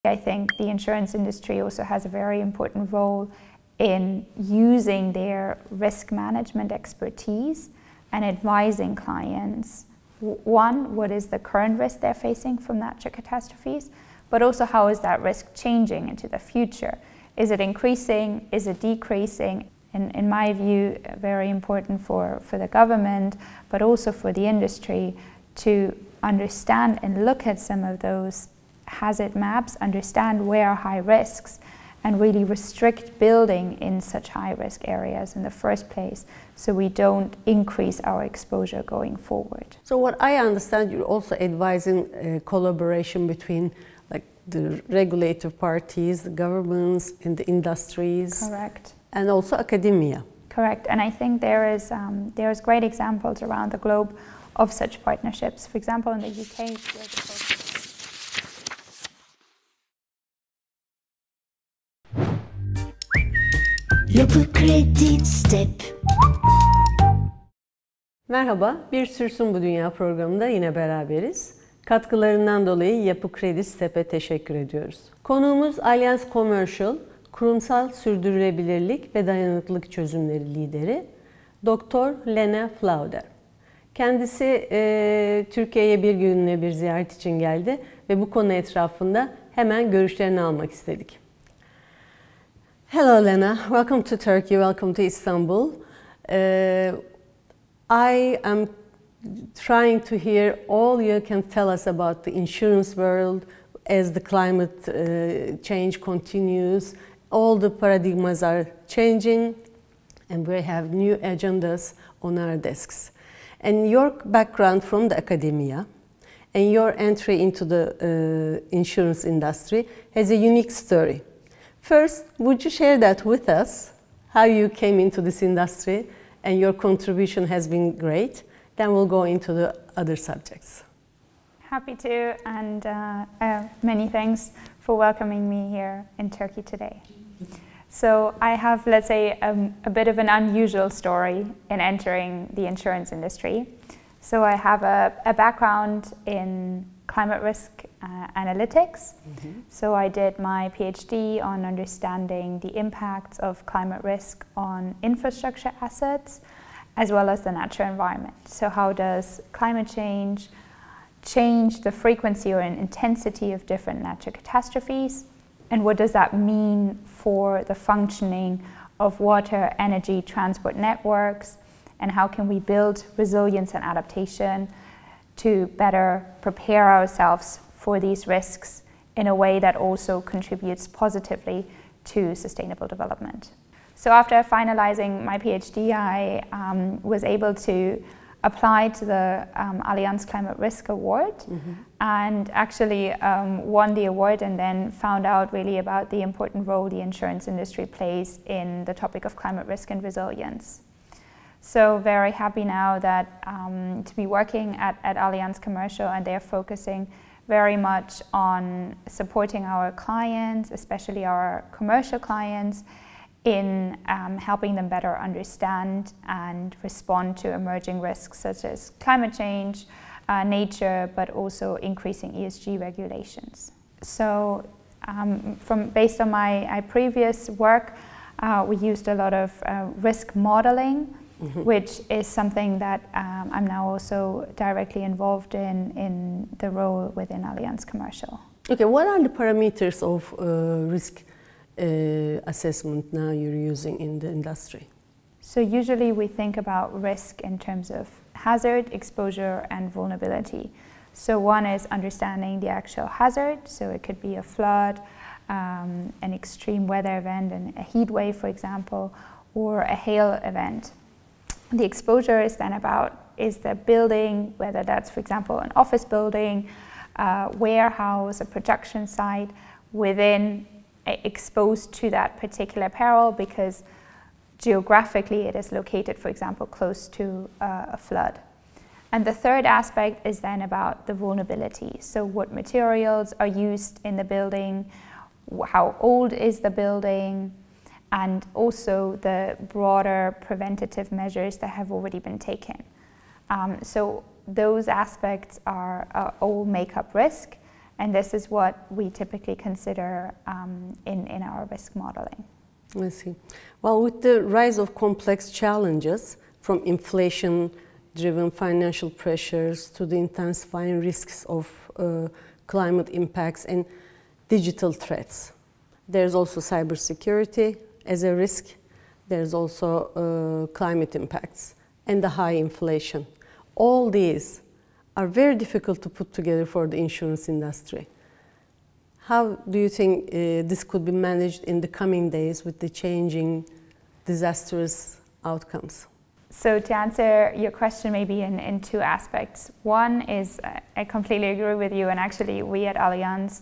I think the insurance industry also has a very important role in using their risk management expertise and advising clients, one, what is the current risk they're facing from natural catastrophes, but also how is that risk changing into the future? Is it increasing? Is it decreasing? And in my view, very important for the government, but also for the industry to understand and look at some of those hazard maps, understand where are high risks, and really restrict building in such high-risk areas in the first place, so we don't increase our exposure going forward. So what I understand, you're also advising collaboration between like the regulative parties, the governments, and the industries. Correct. And also academia. Correct, and I think there's great examples around the globe of such partnerships. For example, in the UK, Yapı Kredi Step. Merhaba, bir Sürsün Bu Dünya programında yine beraberiz. Katkılarından dolayı Yapı Kredi Step'e teşekkür ediyoruz. Konuğumuz Allianz Commercial, kurumsal sürdürülebilirlik ve dayanıklılık çözümleri lideri, Doktor Lena Fuldauer. Kendisi Türkiye'ye bir günlüğüne bir ziyaret için geldi ve bu konu etrafında hemen görüşlerini almak istedik. Hello Lena, welcome to Turkey, welcome to Istanbul. I am trying to hear all you can tell us about the insurance world as the climate change continues. All the paradigms are changing and we have new agendas on our desks. And your background from the academia and your entry into the insurance industry has a unique story. First, would you share that with us, how you came into this industry, and your contribution has been great. Then we'll go into the other subjects. Happy to, and many thanks for welcoming me here in Turkey today. So I have, let's say, a bit of an unusual story in entering the insurance industry. So I have a background in climate risk analytics. Mm-hmm. So I did my PhD on understanding the impacts of climate risk on infrastructure assets, as well as the natural environment. So how does climate change the frequency or intensity of different natural catastrophes? And what does that mean for the functioning of water, energy, transport networks? And how can we build resilience and adaptation to better prepare ourselves for these risks in a way that also contributes positively to sustainable development? So after finalizing my PhD, I was able to apply to the Allianz Climate Risk Award, mm-hmm. and actually won the award, and then found out really about the important role the insurance industry plays in the topic of climate risk and resilience. So very happy now that to be working at Allianz Commercial, and they're focusing very much on supporting our clients, especially our commercial clients, in helping them better understand and respond to emerging risks such as climate change, nature, but also increasing ESG regulations. So based on my previous work, we used a lot of risk modeling, mm-hmm. which is something that I'm now also directly involved in the role within Allianz Commercial. Okay, what are the parameters of risk assessment now you're using in the industry? So usually we think about risk in terms of hazard, exposure, and vulnerability. So one is understanding the actual hazard, so it could be a flood, an extreme weather event, and a heat wave, for example, or a hail event. The exposure is then about, is the building, whether that's, for example, an office building, warehouse, a production site, within exposed to that particular peril because geographically it is located, for example, close to a flood. And the third aspect is then about the vulnerability. So what materials are used in the building, how old is the building, and also the broader preventative measures that have already been taken. So those aspects are all make up risk, And this is what we typically consider in our risk modeling. I see. Well, with the rise of complex challenges, from inflation-driven financial pressures to the intensifying risks of climate impacts and digital threats, there's also cybersecurity as a risk. There's also climate impacts and the high inflation. All these are very difficult to put together for the insurance industry. How do you think this could be managed in the coming days with the changing disastrous outcomes? So to answer your question maybe in two aspects. One is, I completely agree with you, and actually we at Allianz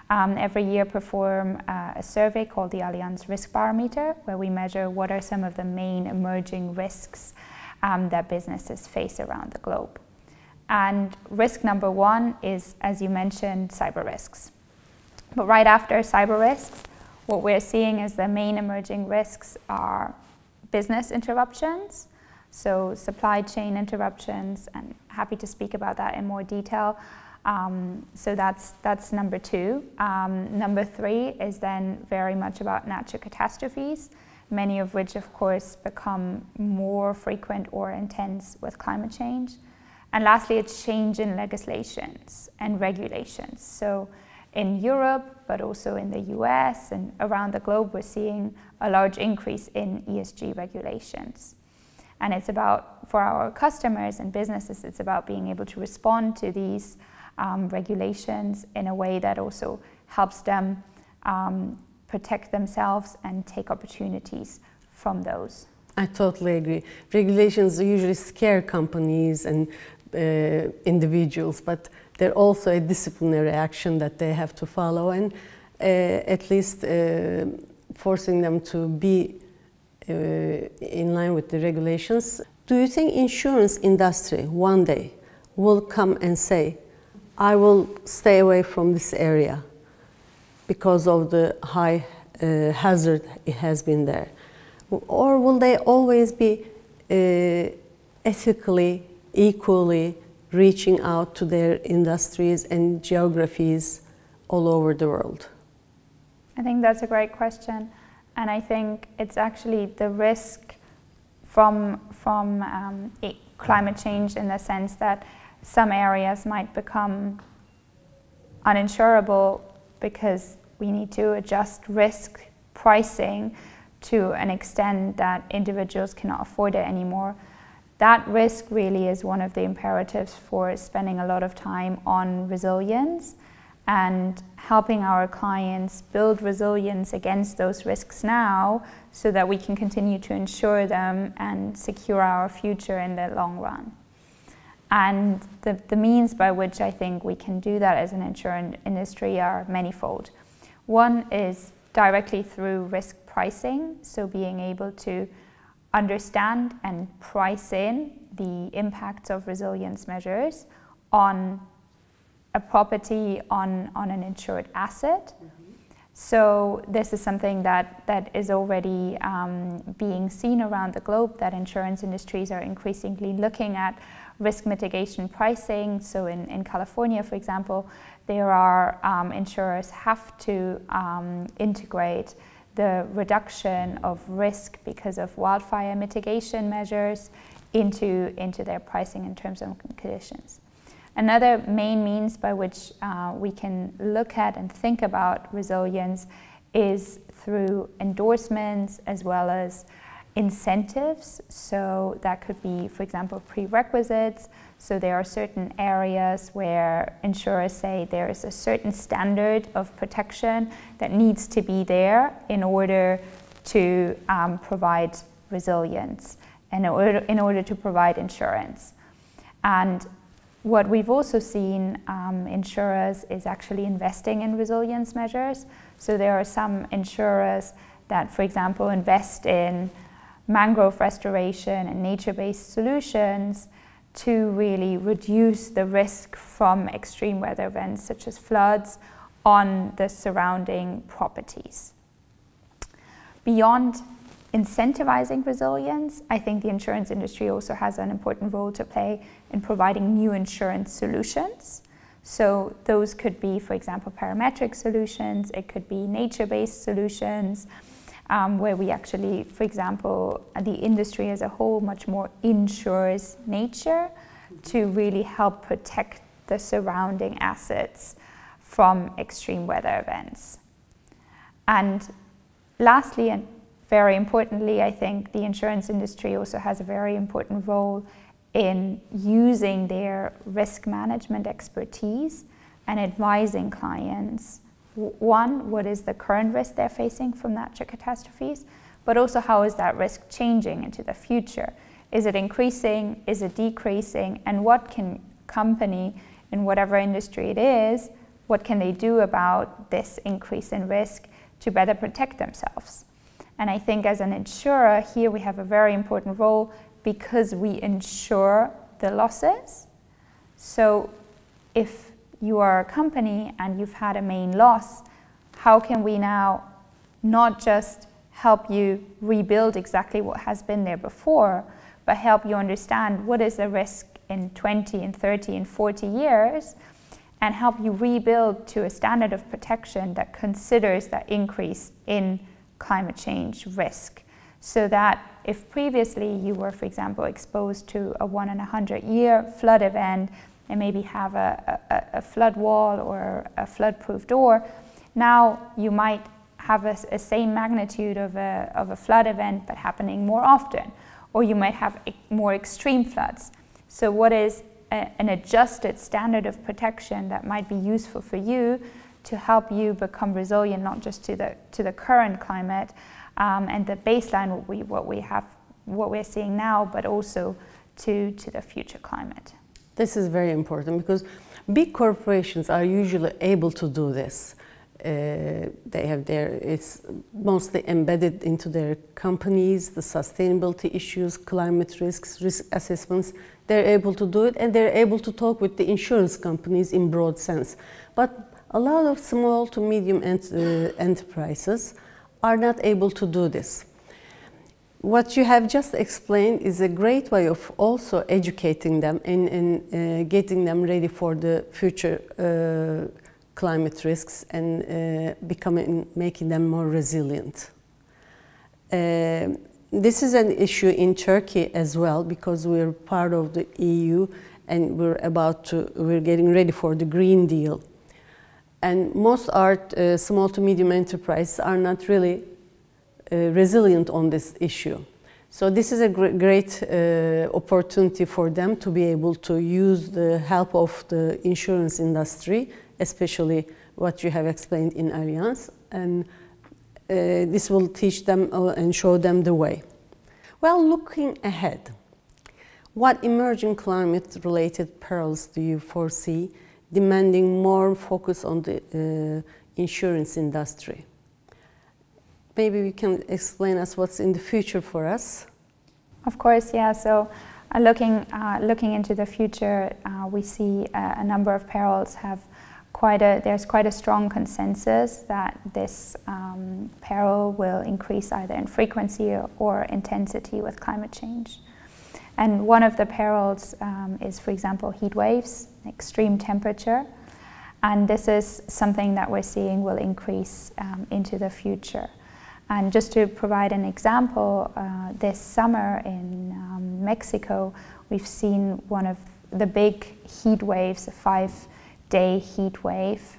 every year perform a survey called the Allianz Risk Barometer, where we measure what are some of the main emerging risks that businesses face around the globe. And risk number one is, as you mentioned, cyber risks. But right after cyber risks, what we're seeing is the main emerging risks are business interruptions, so supply chain interruptions, and happy to speak about that in more detail. So that's number two. Number three is then very much about natural catastrophes, many of which of course become more frequent or intense with climate change. And lastly, a change in legislations and regulations. So in Europe, but also in the US and around the globe, we're seeing a large increase in ESG regulations. And it's about, for our customers and businesses, it's about being able to respond to these regulations in a way that also helps them protect themselves and take opportunities from those. I totally agree. Regulations usually scare companies and individuals, but they're also a disciplinary action that they have to follow, and at least forcing them to be in line with the regulations. Do you think insurance industry one day will come and say, I will stay away from this area because of the high hazard it has been there? Or will they always be ethically, equally reaching out to their industries and geographies all over the world? I think that's a great question. And I think it's actually the risk from climate change, in the sense that some areas might become uninsurable because we need to adjust risk pricing to an extent that individuals cannot afford it anymore. That risk really is one of the imperatives for spending a lot of time on resilience and helping our clients build resilience against those risks now, so that we can continue to insure them and secure our future in the long run. And the means by which I think we can do that as an insurance industry are manifold. One is directly through risk pricing, so being able to understand and price in the impacts of resilience measures on a property, on an insured asset. So this is something that is already being seen around the globe, that insurance industries are increasingly looking at risk mitigation pricing. So in California, for example, there are insurers have to integrate the reduction of risk because of wildfire mitigation measures into their pricing in terms and conditions. Another main means by which we can look at and think about resilience is through endorsements as well as incentives. So that could be, for example, prerequisites. So there are certain areas where insurers say there is a certain standard of protection that needs to be there in order to provide resilience and in order to provide insurance. And what we've also seen insurers is actually investing in resilience measures. So there are some insurers that, for example, invest in mangrove restoration and nature-based solutions to really reduce the risk from extreme weather events such as floods on the surrounding properties. Beyond incentivizing resilience, I think the insurance industry also has an important role to play in providing new insurance solutions. So those could be, for example, parametric solutions, it could be nature-based solutions, where we actually, for example, the industry as a whole much more insures nature to really help protect the surrounding assets from extreme weather events. And lastly, and very importantly, I think the insurance industry also has a very important role in using their risk management expertise and advising clients, one, what is the current risk they're facing from natural catastrophes, but also how is that risk changing into the future? Is it increasing? Is it decreasing? And what can company, in whatever industry it is, what can they do about this increase in risk to better protect themselves? And I think as an insurer, here we have a very important role because we insure the losses. So if you are a company and you've had a main loss, how can we now not just help you rebuild exactly what has been there before, but help you understand what is the risk in 20 and 30 and 40 years, and help you rebuild to a standard of protection that considers that increase in climate change risk. So that if previously you were, for example, exposed to a 1 in 100-year flood event and maybe have a flood wall or a flood-proof door, now you might have a same magnitude of a flood event but happening more often, or you might have more extreme floods. So what is an adjusted standard of protection that might be useful for you to help you become resilient, not just to the current climate and the baseline what we're seeing now, but also to the future climate. This is very important because big corporations are usually able to do this. They have it's mostly embedded into their companies, the sustainability issues, climate risks, risk assessments. They're able to do it, and they're able to talk with the insurance companies in broad sense. But a lot of small to medium enterprises are not able to do this. What you have just explained is a great way of also educating them and getting them ready for the future climate risks and making them more resilient. This is an issue in Turkey as well because we're part of the EU and we're getting ready for the Green Deal. And most small to medium enterprises are not really resilient on this issue. So this is a great opportunity for them to be able to use the help of the insurance industry, especially what you have explained in Allianz, and this will teach them and show them the way. Well, looking ahead, what emerging climate-related perils do you foresee demanding more focus on the insurance industry? Maybe you can explain us what's in the future for us. Of course, yeah. So looking into the future, we see a number of perils there's quite a strong consensus that this peril will increase either in frequency or intensity with climate change. And one of the perils is, for example, heat waves, extreme temperature. And this is something that we're seeing will increase into the future. And just to provide an example, this summer in Mexico, we've seen one of the big heat waves, a 5-day heat wave.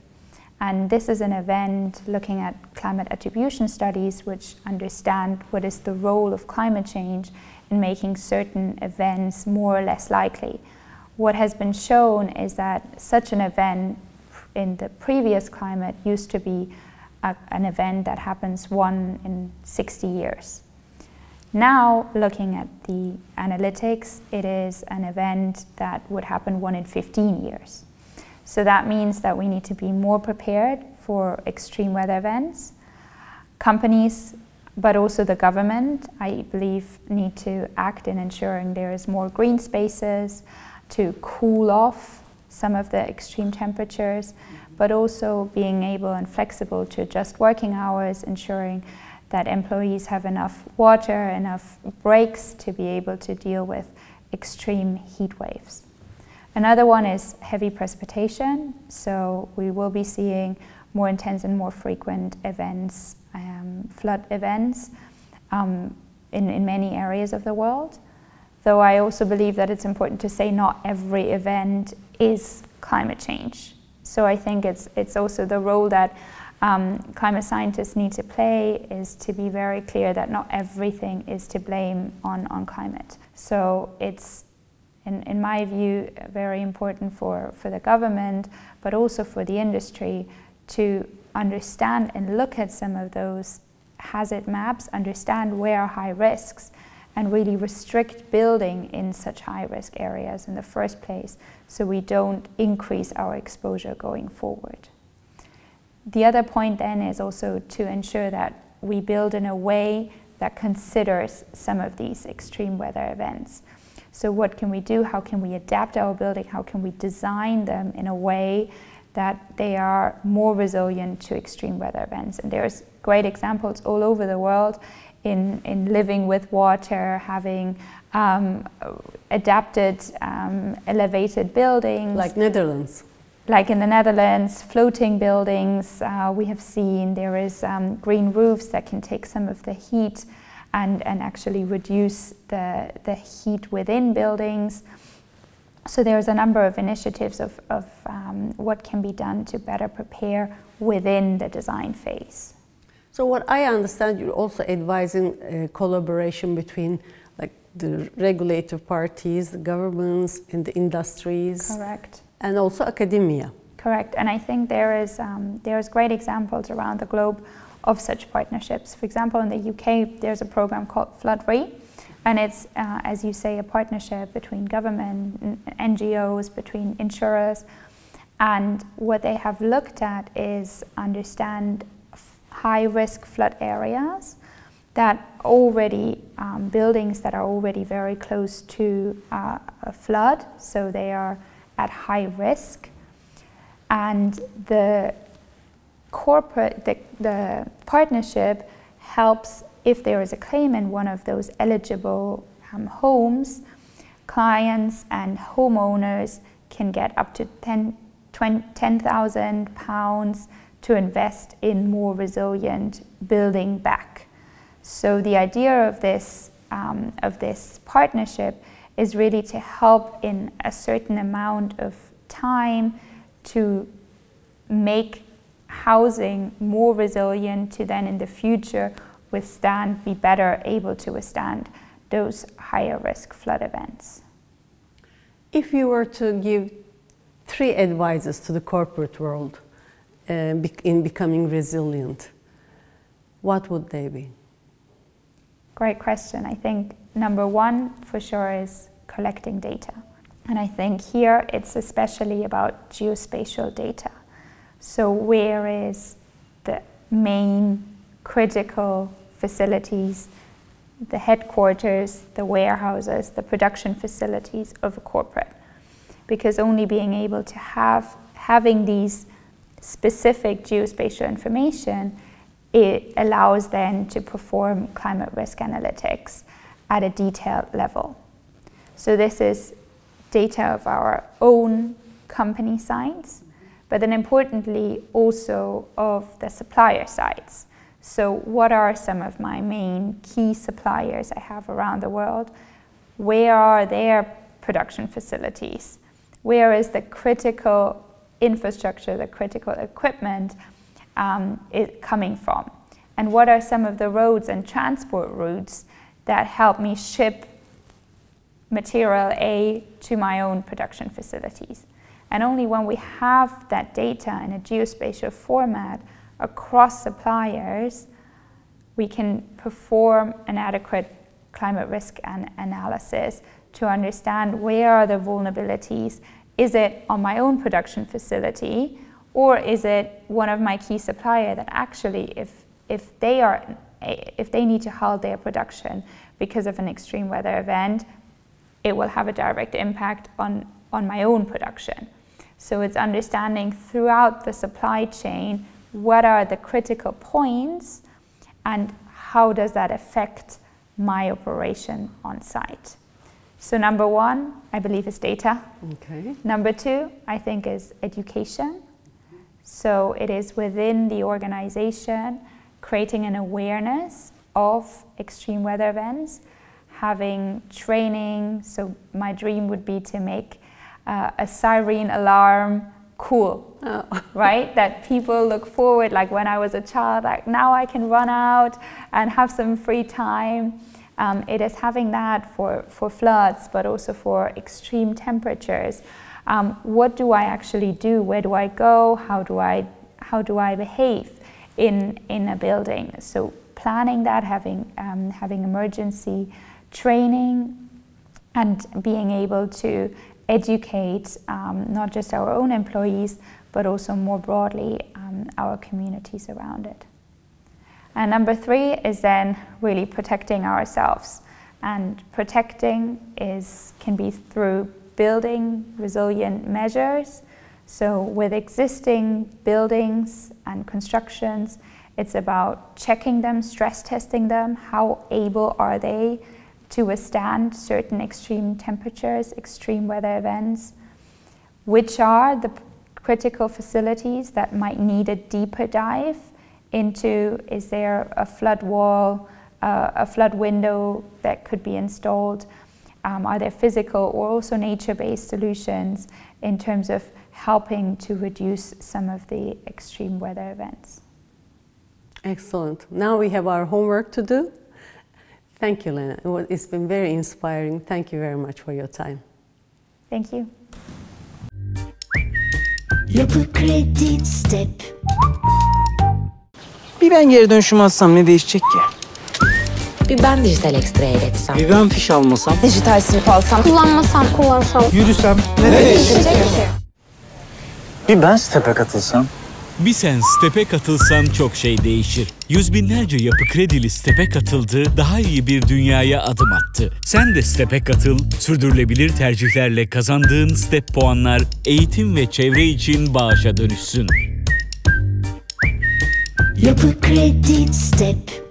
And this is an event looking at climate attribution studies which understand what is the role of climate change in making certain events more or less likely. What has been shown is that such an event in the previous climate used to be an event that happens 1 in 60 years. Now, looking at the analytics, it is an event that would happen 1 in 15 years. So that means that we need to be more prepared for extreme weather events. Companies, but also the government, I believe, need to act in ensuring there is more green spaces to cool off some of the extreme temperatures, but also being able and flexible to adjust working hours, ensuring that employees have enough water, enough breaks to be able to deal with extreme heat waves. Another one is heavy precipitation. So we will be seeing more intense and more frequent events, flood events in many areas of the world. Though I also believe that it's important to say not every event is climate change. So I think it's also the role that climate scientists need to play is to be very clear that not everything is to blame on climate. So it's, in my view, very important for the government, but also for the industry to understand and look at some of those hazard maps, understand where are high risks, and really restrict building in such high-risk areas in the first place, so we don't increase our exposure going forward. The other point then is also to ensure that we build in a way that considers some of these extreme weather events. So what can we do? How can we adapt our building? How can we design them in a way that they are more resilient to extreme weather events? And there's great examples all over the world in living with water, having adapted elevated buildings. Like Netherlands. Like in the Netherlands, floating buildings. We have seen there is green roofs that can take some of the heat and actually reduce the heat within buildings. So there's a number of initiatives of what can be done to better prepare within the design phase. So what I understand, you're also advising collaboration between like the regulative parties, the governments, and the industries. Correct. And also academia. Correct. And I think there's great examples around the globe of such partnerships. For example, in the UK, there's a program called Flood-Free, and it's, as you say, a partnership between government, NGOs, between insurers. And what they have looked at is understand high-risk flood areas that already, buildings that are already very close to a flood, so they are at high risk. And the partnership helps, if there is a claim in one of those eligible homes, clients and homeowners can get up to £10,000 to invest in more resilient building back. So the idea of this partnership is really to help in a certain amount of time to make housing more resilient to then in the future be better able to withstand those higher risk flood events. If you were to give 3 advices to the corporate world in becoming resilient, what would they be? Great question. I think number 1 for sure is collecting data. And I think here it's especially about geospatial data. So where is the main critical facilities, the headquarters, the warehouses, the production facilities of a corporate? Because only being able to having these specific geospatial information, it allows then to perform climate risk analytics at a detailed level. So this is data of our own company sites, but then importantly also of the supplier sites. So what are some of my main key suppliers I have around the world? Where are their production facilities? Where is the critical infrastructure, the critical equipment coming from? And what are some of the roads and transport routes that help me ship material A to my own production facilities? And only when we have that data in a geospatial format across suppliers, we can perform an adequate climate risk analysis to understand where are the vulnerabilities. Is it on my own production facility, or is it one of my key suppliers that actually, if they need to halt their production because of an extreme weather event, it will have a direct impact on my own production. So it's understanding throughout the supply chain what are the critical points and how does that affect my operation on site. So number one, I believe, is data. Okay. Number two, I think, is education. So it is within the organization creating an awareness of extreme weather events, having training. So my dream would be to make a siren alarm cool, right? That people look forward, like when I was a child, like now I can run out and have some free time. It is having that for floods, but also for extreme temperatures. What do I actually do? Where do I go? How do I behave in a building? So planning that, having emergency training, and being able to educate not just our own employees, but also more broadly our communities around it. And number three is then really protecting ourselves. And protecting can be through building resilient measures. So with existing buildings and constructions, it's about checking them, stress testing them. How able are they to withstand certain extreme temperatures, extreme weather events? Which are the critical facilities that might need a deeper dive into? Is there a flood wall, a flood window that could be installed? Are there physical or also nature-based solutions in terms of helping to reduce some of the extreme weather events? Excellent. Now we have our homework to do. Thank you, Lena. It's been very inspiring. Thank you very much for your time. Thank you. Yapı Kredi Step. Bir ben geri dönüşüm alsam ne değişecek ki? Bir ben dijital ekstraya geçsem. Bir ben fiş almasam. Dijital sınıf alsam. Kullansam. Yürüsem ne değişecek? Bir ben Step'e katılsam. Bir sen Step'e katılsan çok şey değişir. Yüz binlerce Yapı Kredili Step'e katıldı, daha iyi bir dünyaya adım attı. Sen de Step'e katıl, sürdürülebilir tercihlerle kazandığın Step puanlar eğitim ve çevre için bağışa dönüşsün. Yapı Kredi Step.